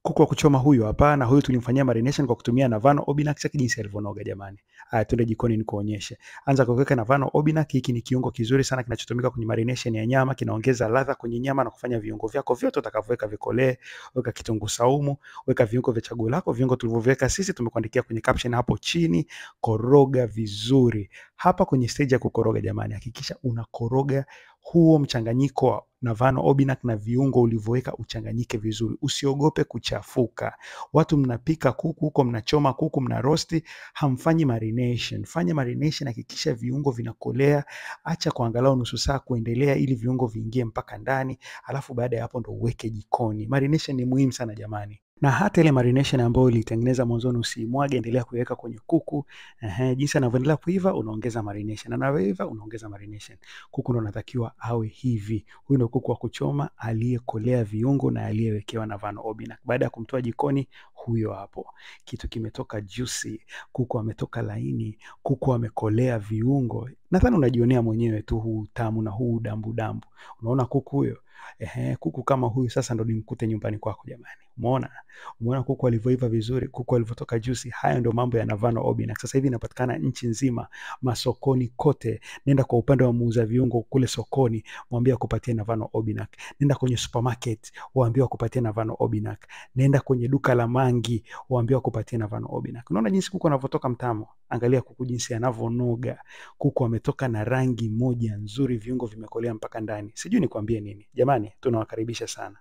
Kuku wa kuchoma huyu hapa, na huyu tulimfanyia marination kwa kutumia Navano Obynak. Cheki jinsi alivyonoga jamani. Haya, twende jikoni nikuonyeshe. Anza kwa kuweka Navano Obynak. Hiki ni kiungo kizuri sana kinachotumika kwenye marination ya nyama, kinaongeza ladha kwenye nyama na kufanya viungo vyako vyote utakavyoweka vikolee. Weka kitunguu saumu, weka viungo vya chaguo lako, viungo tulivyoweka sisi tumekuandikia kwenye caption hapo chini. Koroga vizuri. Hapa kwenye stage ya kukoroga jamani, hakikisha unakoroga huo mchanganyiko wa Navano Obynak na viungo ulivyoweka uchanganyike vizuri. Usiogope kuchafuka. Watu mnapika kuku huko, mnachoma kuku, mna roast, hamfanyi marination. Fanya marination, hakikisha viungo vinakolea. Acha kwa angalau nusu saa kuendelea ili viungo viingie mpaka ndani. Alafu baada ya hapo ndo uweke jikoni. Marination ni muhimu sana jamani. Na hata ile marination ambayo ulitengeneza mwanzoni usiimwage, endelea kuiweka kwenye kuku. Jinsi anavyoendelea kuiva unaongeza marination. Anavyoiva unaongeza marination. Kuku ndo anatakiwa awe hivi. Huyu ndo kuku wa kuchoma aliyekolea viungo na aliyewekewa Navano Obynak. Baada ya kumtoa jikoni, huyo hapo. Kitu kimetoka juicy, kuku ametoka laini, kuku amekolea viungo. Nadhani unajionea mwenyewe tu huu tamu na huu dambu dambu. Unaona kuku huyo? Kuku kama huyu sasa ndo nimkute nyumbani kwako jamani. Umeona kuku alivyoiva vizuri, kuku alivyotoka juicy. Haya ndo mambo ya Navano Obynak. Sasa hivi inapatikana nchi nzima, masokoni kote. Nenda kwa upande wa muuza viungo kule sokoni, mwambie akupatie Navano Obynak. Nenda kwenye supermarket, waambie akupatie Navano Obynak. Nenda kwenye duka la mangi, waambie akupatie Navano Obynak. Unaona jinsi kuku anavyotoka mtamu? Angalia kuku jinsi anavyonoga. Kuku ametoka na rangi moja nzuri, viungo vimekolea mpaka ndani. Sijui nikwambie nini. Jamani, tunawakaribisha sana.